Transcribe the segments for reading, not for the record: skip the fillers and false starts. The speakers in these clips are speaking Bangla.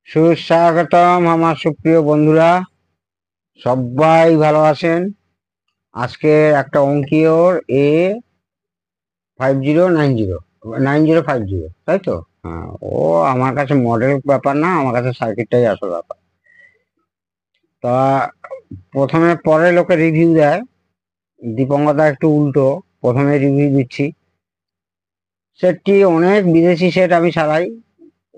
সুস্বাগতম আমার সুপ্রিয় বন্ধুরা, সবাই ভালো আছেন? আজকে একটা অঙ্কিওর A5090 তাই তো? হ্যাঁ, ও আমার কাছে মডেল ব্যাপার না, আমার কাছে সার্কিটটাই আসল ব্যাপার। তা প্রথমে পরে লোকে রিভিউ দেয়, দীপঙ্করদা একটু উল্টো, প্রথমে রিভিউ দিচ্ছি। সেটটি অনেক বিদেশি সেট আমি চালাই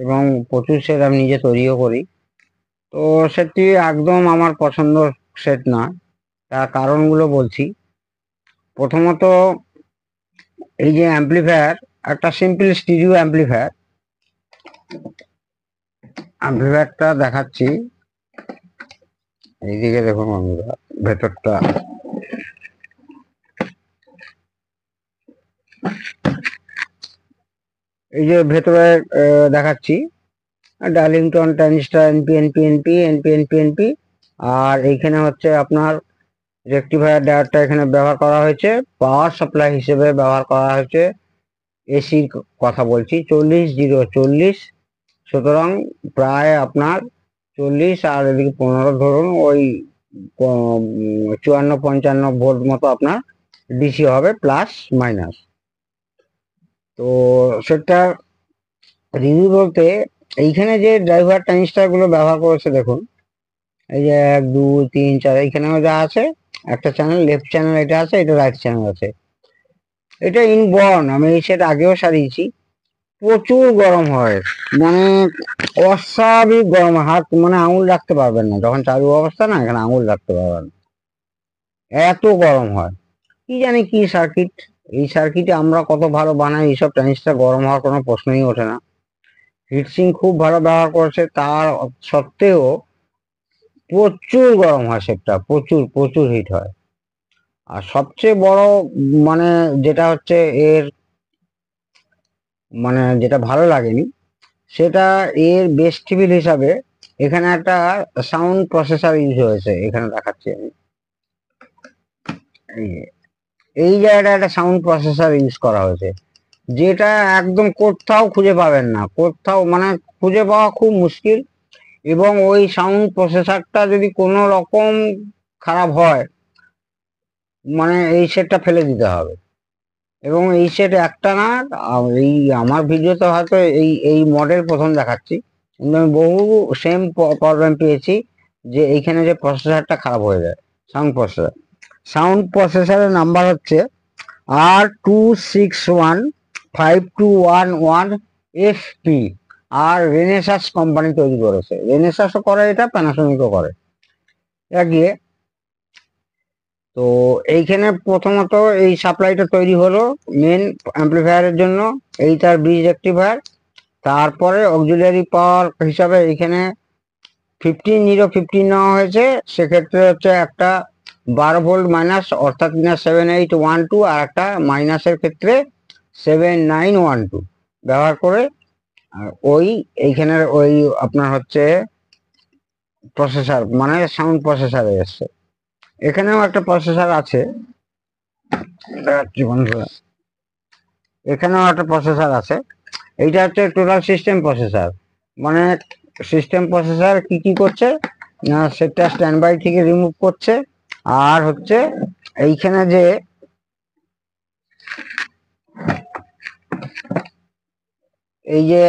এবং প্রচুর সেট আমি নিজে তৈরিও করি। তো সেটটি একদম আমার পছন্দ সেট না, তার কারণগুলো বলছি। প্রথমত, এই যে অ্যাম্পলিফায়ার, একটা সিম্পল স্টিরিও অ্যাম্পলিফায়ারটা দেখাচ্ছি। এইদিকে দেখুন বন্ধুরা, ভেতরটা এই যে ভেতরে দেখাচ্ছি ডার্লিংটন ট্রানজিস্টর এনপি। আর এইখানে হচ্ছে আপনার রেকটিফায়ার ডায়োডটা এখানে ব্যবহার করা হয়েছে, পাওয়ার সাপ্লাই হিসেবে ব্যবহার করা হয়েছে। এসির কথা বলছি, 40 0 40, সুতরাং প্রায় আপনার 40 আর এদিকে 15 ধরুন, ওই 54-55 ভোল্ট মতো আপনার ডিসি হবে, প্লাস মাইনাস। তো সেটা রিভিউ বলতে, এইখানে যে ড্রাইভার ট্রানজিস্টার গুলো ব্যবহার করেছে দেখুন, এই যে 1 2 3 4 এইখানেও যা আছে, একটা চ্যানেল লেফট চ্যানেল এটা আছে, এটা রাইট চ্যানেল আছে। এটা ইনবর্ন, আমি এই সেট আগেও সারিয়েছি। প্রচুর গরম হয়, মানে অস্বাভাবিক গরম, হাত মানে আঙুল রাখতে পারবেন না যখন চালু অবস্থা, না এখানে আঙুল রাখতে পারবেন, এত গরম হয়। কি জানি কি সার্কিট, এই সার্কিটে আমরা কত ভালো বানাই, এইসব ট্রানজিস্টার গরম হওয়ার কোনো প্রশ্নই ওঠে না। হিটসিং খুব ভালো ব্যবহার করেছে, তার সত্ত্বেও প্রচুর গরম হয় সেটটা, প্রচুর প্রচুর হিট হয়। আর সবচেয়ে বড় মানে যেটা হচ্ছে এর, মানে যেটা ভালো লাগেনি, সেটা এর বেস টেবিল হিসাবে এখানে একটা সাউন্ড প্রসেসর ইউজ হয়েছে। এখানে দেখাচ্ছি আমি, এই জায়গাটা একটা সাউন্ড প্রসেসর ইউজ করা হয়েছে, যেটা একদম কোথাও খুঁজে পাবেন না, কোথাও মানে খুঁজে পাওয়া খুব মুশকিল। এবং ওই সাউন্ড প্রসেসরটা যদি কোনো রকম খারাপ হয়, মানে এই সেটটা ফেলে দিতে হবে। এবং এই সেট একটা না, এই আমার ভিডিওতে হয়তো এই এই মডেল প্রথম দেখাচ্ছি, কিন্তু আমি বহু সেম প্রবলেম পেয়েছি, যে এইখানে যে প্রসেসরটা খারাপ হয়ে যায়। সাউন্ড প্রসেসরের নাম্বার হচ্ছে R26152111FP। আর রেনেসাস কোম্পানি তৈরি করেছে, রেনেসাসও করে এটা, প্যানাসোনিকও করে গিয়ে। তো এইখানে প্রথমত এই সাপ্লাইটা তৈরি হলো মেন অ্যাম্পলিফায়ারের জন্য, এই তার ব্রিজ রেকটিফায়ার। তারপরে অক্সিলারি পাওয়ার হিসাবে এখানে 15015 নেওয়া হয়েছে, সেক্ষেত্রে হচ্ছে একটা 12 ভোল্ট মাইনাস, অর্থাৎ কিনা 7812, আর একটা মাইনাসের ক্ষেত্রে 7912 ব্যবহার করে ওই এইখানের ওই আপনার হচ্ছে প্রসেসর, মানে সাউন্ড প্রসেসর এসছে। এখানেও একটা প্রসেসর আছে, এখানেও একটা প্রসেসর আছে। এইটা হচ্ছে টোটাল সিস্টেম প্রসেসর, মানে সিস্টেম প্রসেসর কি কি করছে না, সেটা স্ট্যান্ড বাই থেকে রিমুভ করছে। আর হচ্ছে এইখানে যে এই যে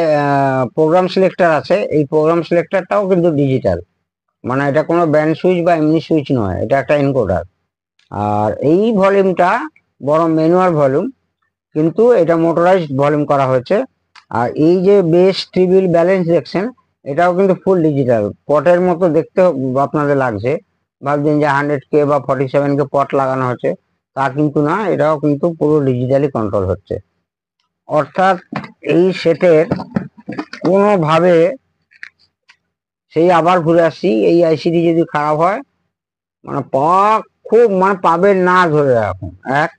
প্রোগ্রাম সিলেক্টর আছে, এই প্রোগ্রাম সিলেক্টরটাও কিন্তু ডিজিটাল, মানে এটা কোনো ব্যান্ড সুইচ বা এমনি সুইচ নয়, এটা একটা এনকোডার। আর এই ভলিউমটা বড় ম্যানুয়াল ভলিউম, কিন্তু এটা মোটরাইজড ভলিউম করা হয়েছে। আর এই যে বেস ট্রিবিল ব্যালেন্স দেখছেন, এটাও কিন্তু ফুল ডিজিটাল, পটের মতো দেখতে আপনাদের লাগছে, ভাবছেন যে 100K বা 47K পট লাগানো হচ্ছে, তা কিন্তু না, এটাও কিন্তু পুরো ডিজিটালি কন্ট্রোল হচ্ছে। অর্থাৎ এই সেটের কোনোভাবে, সেই আবার ঘুরে আসছি, এই আইসিডি যদি খারাপ হয়, মানে পাওয়া খুব, মানে পাবেন না ধরে রাখুন এক।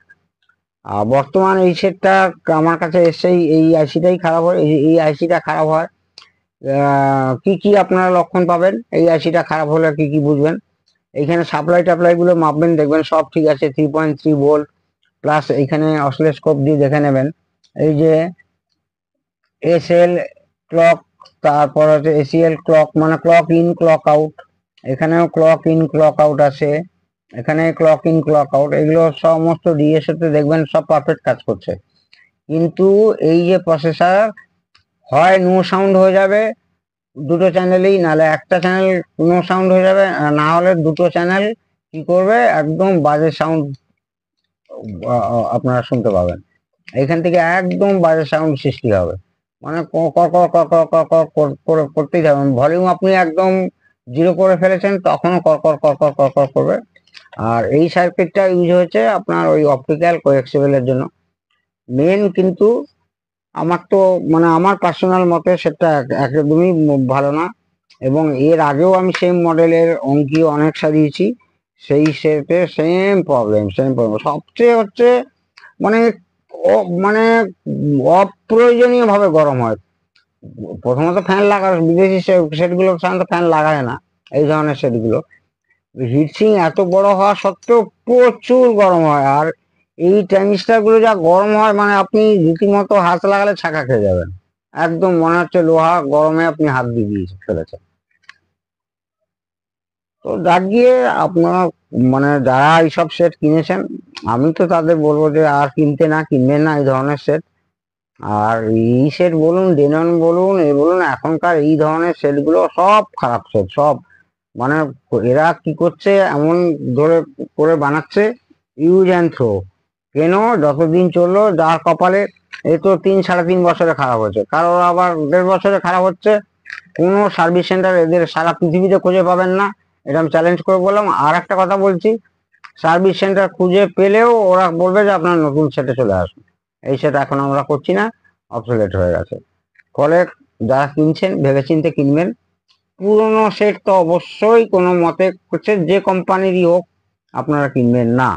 বর্তমান এই সেটটা আমার কাছে এসেই এই আইসিটাই খারাপ হয়, এই আইসিটা খারাপ হয়। কি কি আপনারা লক্ষণ পাবেন এই আইসিটা খারাপ হলে, কি কি বুঝবেন? এইখানে সাপ্লাই টাপ্লাই গুলো মাপবেন, দেখবেন সব ঠিক আছে, 3.3 ভোল্ট প্লাস। এইখানে অসিলোস্কোপ দিয়ে দেখে নেবেন, এই যে এস এল ক্লক তারপর হচ্ছে এসিএল ক্লক, মানে ক্লক ইন ক্লক আউট, এখানেও ক্লক ইন ক্লক আউট আছে, এখানে ক্লক ইন ক্লক আউট, এগুলো সমস্ত ডিএসএ তে দেখবেন সব পারফেক্ট কাজ করছে। কিন্তু এই যে প্রসেসর হয় নো সাউন্ড হয়ে যাবে দুটো চ্যানেলেই, নাহলে একটা চ্যানেল নো সাউন্ড হয়ে যাবে, না হলে দুটো চ্যানেল কি করবে একদম বাজে সাউন্ড আপনারা শুনতে পাবেন। এখান থেকে একদম বাজে সাউন্ড সৃষ্টি হবে, মানে করতেই থাকবেন। ভলিউম আপনি একদম জিরো করে ফেলেছেন তখনও কর করবে। আর এই সার্কিটটা ইউজ হয়েছে আপনার ওই অপটিক্যাল কোএক্সিবলের জন্য মেন। কিন্তু আমার তো মানে আমার পার্সোনাল মতে সেটা একদমই ভালো না, এবং এর আগেও আমি সেম মডেলের অঙ্কি অনেক সারিয়েছি, সেই সেটে সেম প্রবলেম। সবচেয়ে হচ্ছে মানে মানে অপ্রয়োজনীয় ভাবে গরম হয়। প্রথমত ফ্যান লাগা, বিদেশি সেটগুলো সাধারণত ফ্যান লাগায় না, এই ধরনের সেটগুলো হিটসিং এত বড় হওয়া সত্ত্বেও প্রচুর গরম হয়। আর এই ট্রানজিস্টার গুলো যা গরম হয় মানে আপনি রীতিমতো হাত লাগালে ছাকা খেয়ে যাবেন, একদম মনে হচ্ছে লোহা গরমে আপনি হাত দিয়ে ফেলেছেন। তো যাক গিয়ে আপনার মানে যারা এইসব সেট কিনেছেন, আমি তো তাদের বলবো যে আর কিনবেন না এই ধরনের সেট। আর এই সেট বলুন, ডেনন বলুন, বলুন, এখনকার এই ধরনের সেট গুলো সব খারাপ সেট সব। মানে এরা কি করছে এমন ধরে করে বানাচ্ছে, ইউজ অ্যান্ড থ্রো। কেন যতদিন চললো যার কপালে, এই তো 3-3.5 বছরে খারাপ হচ্ছে, কারোর আবার 1.5 বছরে খারাপ হচ্ছে। কোনো সার্ভিস সেন্টার এদের সারা পৃথিবীতে খুঁজে পাবেন না, এটা আমি চ্যালেঞ্জ করে বললাম। আর একটা কথা বলছি, সার্ভিস সেন্টার খুঁজে পেলেও ওরা বলবে যে আপনার নতুন সেটে চলে আসুন, এই সেট এখন আমরা করছি না, অবসোলেট হয়ে গেছে। ফলে যারা কিনছেন ভেবেচিন্তে কিনবেন। পুরনো সেট তো অবশ্যই কোনো মতে হচ্ছে যে কোম্পানিরই হোক আপনারা কিনবেন না।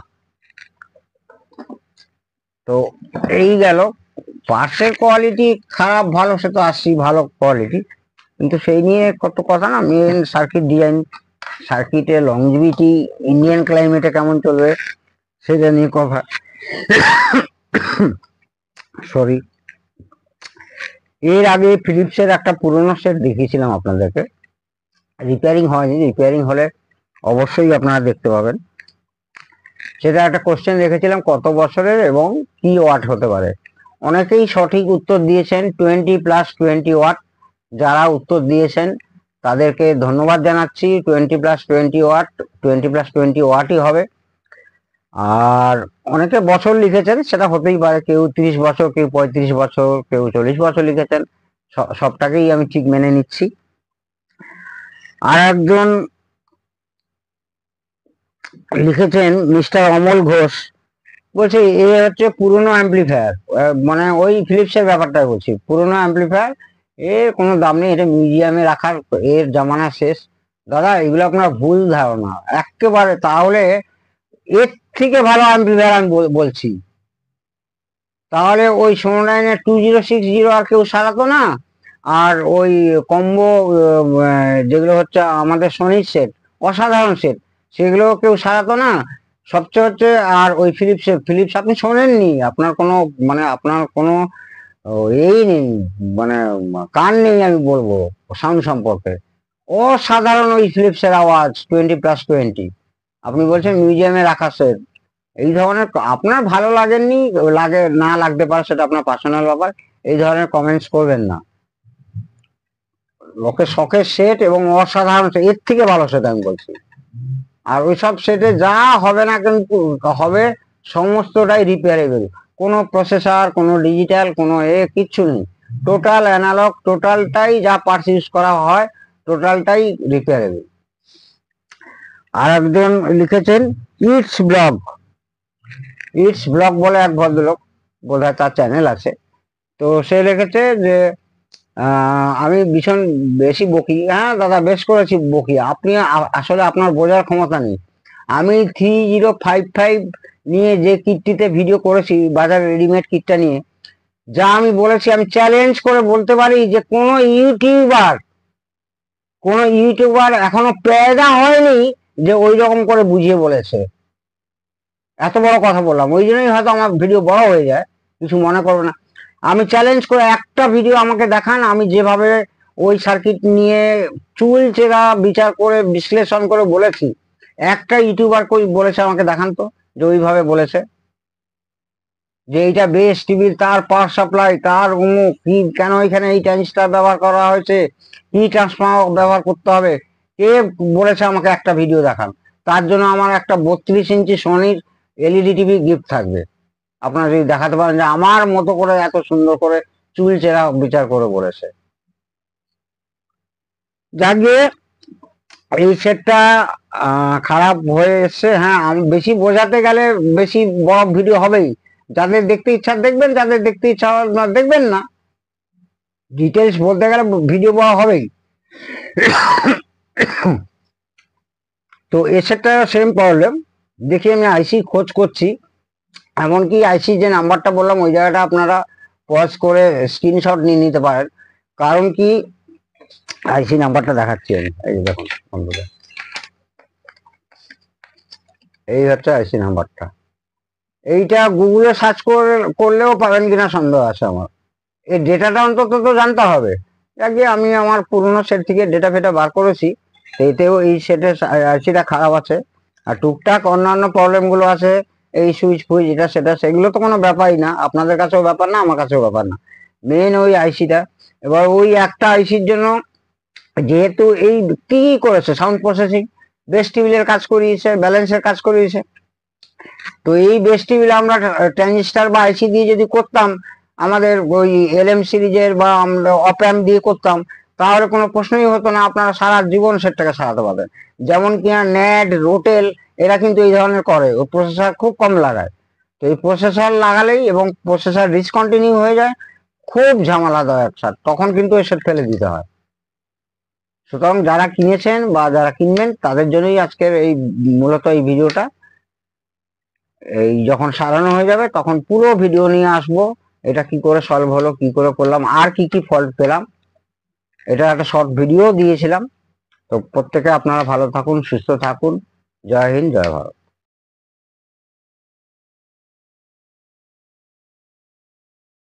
তো এই গেল পার্টসের কোয়ালিটি, খারাপ ভালো সে তো আসছি, ভালো কোয়ালিটি, কিন্তু সেই নিয়ে কত কথা না। মেন সার্কিট ডিজাইন, সার্কিটের লংজিভিটি, ইন্ডিয়ান ক্লাইমেটে কেমন চলবে সেটা নিয়ে কথা। সরি, এর আগে ফিলিপসের একটা পুরনো সেট দেখিয়েছিলাম আপনাদেরকে, রিপেয়ারিং হয়নি, রিপেয়ারিং হলে অবশ্যই আপনারা দেখতে পাবেন। সেটা একটা কোশ্চেন রেখেছিলাম কত বছরের এবং কি ওয়াট হতে পারে। অনেকেই সঠিক উত্তর দিয়েছেন 20+20 ওয়াট। যারা উত্তর দিয়েছেন তাদেরকে ধন্যবাদ জানাচ্ছি। 20+20 ওয়াট, 20+20 ওয়াটই হবে। আর অনেকে বছর লিখেছেন, সেটা হতেই পারে, কেউ 30 বছর, কেউ 35 বছর, কেউ 40 বছর লিখেছেন, সবটাকেই আমি ঠিক মেনে নিচ্ছি। আর একজন লিখেছেন মিস্টার অমল ঘোষ, বলছি এ হচ্ছে পুরনো অ্যাম্পলিফায়ার, মানে ওই ফিলিপসের ব্যাপারটা বলছি, পুরনো অ্যাম্পলিফায়ার, এর কোনো দাম নেই, এটা মিউজিয়ামে রাখার এর জামানা শেষ। দাদা এগুলো আপনার ভুল ধারণা একেবারে। তাহলে এর থেকে ভালো অ্যাম্পলিফায়ার আমি বলছি, তাহলে ওই সোনাইনের 2060 আর কেউ সারাতো না। আর ওই কম্বো যেগুলো হচ্ছে আমাদের সোনির সেট, অসাধারণ সেট, সেগুলো কেউ সারাতো না। সবচেয়ে হচ্ছে আর ওই ফিলিপস আপনি শোনেননি, আপনার কোনো মানে আপনার কোনো এই নেই, মানে কান নেই আমি বলবো সাউন্ড সম্পর্কে। অসাধারণ ওই ফিলিপসের আওয়াজ 20+20। আপনি বলছেন মিউজিয়ামে রাখা সেট, এই ধরনের আপনার ভালো লাগেননি, লাগে না লাগতে পারে, সেটা আপনার পার্সোনাল ব্যাপার। এই ধরনের কমেন্টস করবেন না। লোকের শখের সেট এবং অসাধারণ এর থেকে ভালো সেট আমি বলছি। আর ওইসব সেটে যা হবে না কিন্তু হবে সমস্তটাই রিপেয়ারেবল। কোনো প্রসেসর, কোনো ডিজিটাল, কোনো কিচ্ছু নেই, টোটাল অ্যানালগ, টোটালটাই যা পার্টস ইউজ করা হয় টোটালটাই রিপেয়ারেবল। আর একজন লিখেছেন ইটস ব্লগ বলে এক ভদ্রলোক, বোধহয় তার চ্যানেল আছে। তো সে লিখেছে যে আমি ভীষণ বেশি বকি। হ্যাঁ দাদা, বেশ করেছি বকি, আপনি আসলে আপনার বোঝার ক্ষমতা নেই। আমি 3055 নিয়ে যে কিটটিতে ভিডিও করেছি, বাজার রেডিমেড কিটটা নিয়ে, যা আমি বলেছি, আমি চ্যালেঞ্জ করে বলতে পারি যে কোনো ইউটিউবার এখনো পয়দা হয়নি যে ওই রকম করে বুঝিয়ে বলেছে। এত বড় কথা বললাম, ওই জন্যই হয়তো আমার ভিডিও বড় হয়ে যায়, কিছু মনে করবে না। আমি চ্যালেঞ্জ করে একটা ভিডিও আমাকে দেখান আমি যেভাবে ওই সার্কিট নিয়ে চুল চেরা বিচার করে বিশ্লেষণ করে বলেছি। একটা ইউটিউবার কই বলেছে আমাকে দেখান তো যে ওইভাবে বলেছে যে এইটা বেস টিভির তার পাওয়ার সাপ্লাই তার অমুক কি, কেন এখানে এই ট্রানজিস্টার ব্যবহার করা হয়েছে, কি ট্রান্সফর্মার ব্যবহার করতে হবে, কে বলেছে আমাকে একটা ভিডিও দেখান। তার জন্য আমার একটা 32 ইঞ্চি সোনির এলইডি টিভি গিফট থাকবে। আপনারা যদি দেখাতে পারেন যে আমার মতো করে এত সুন্দর করে চুল চেরা বিচার করে বলেছে। যাকে এই সেটটা খারাপ হয়ে এসছে। হ্যাঁ, আমি বেশি বোঝাতে গেলে বেশি বড় ভিডিও হবেই। যাদের দেখতে ইচ্ছা দেখবেন, যাদের দেখতে ইচ্ছা না দেখবেন না। ডিটেলস বলতে গেলে ভিডিও বড় হবেই। তো এ সেটটা সেম প্রবলেম। দেখি আমি আইসি খোঁজ করছি, এমনকি আইসি যে নাম্বারটা বললাম ওই জায়গাটা আপনারা পজ করে স্ক্রিনশট নিয়ে নিতে পারেন। কারণ কি, আইসি নাম্বারটা দেখাচ্ছি আমি, এই যে দেখুন বন্ধুরা, এই হচ্ছে আইসি নাম্বারটা। এইটা গুগলে সার্চ করলেও পাবেন কিনা সন্দেহ আছে আমার। এই ডেটাটা অন্তত তো জানতে হবে। আগে আমি আমার পুরোনো সেট থেকে ডেটা ফেটা বার করেছি, এতেও এই সেটের আইসিটা খারাপ আছে। আর টুকটাক অন্যান্য প্রবলেমগুলো আছে, এই সুইচ ফুইচ এটা সেটা, সেগুলো তো কোনো ব্যাপারই না, আপনাদের কাছেও ব্যাপার না, আমার কাছেও ব্যাপার না। মেন ওই আইসিটা। এবার ওই একটা আইসির জন্য যেহেতু এই কি করেছে, সাউন্ড প্রসেসিং, বেস টেবিলের কাজ করিয়েছে, ব্যালেন্সের কাজ করিয়েছে। তো এই বেস টেবিল আমরা ট্রানজিস্টার বা আইসি দিয়ে যদি করতাম, আমাদের ওই এলএম সিরিজের বা আমরা অপ্যাম্প দিয়ে করতাম, তাহলে কোনো প্রশ্নই হতো না, আপনারা সারা জীবন সেটটাকে সারাতে পারবেন। যেমন কিনা ন্যাড, রোটেল, এরা কিন্তু এই ধরনের করে, ও প্রসেসর খুব কম লাগায়। তো এই প্রসেসর লাগালেই এবং প্রসেসর ডিসকন্টিনিউ হয়ে যায়, খুব ঝামেলাদায়ক স্যার, তখন কিন্তু এই সেট ফেলে দিতে হয়। সুতরাং যারা কিনেছেন বা যারা কিনবেন তাদের জন্যই আজকের এই মূলত এই ভিডিওটা। এই যখন সারানো হয়ে যাবে তখন পুরো ভিডিও নিয়ে আসবো, এটা কি করে সলভ হলো, কি করে করলাম, আর কি কি ফল্ট পেলাম, এটা একটা শর্ট ভিডিও দিয়েছিলাম। তো প্রত্যেকে আপনারা ভালো থাকুন, সুস্থ থাকুন। জয় হিন্দ, জয় ভারত।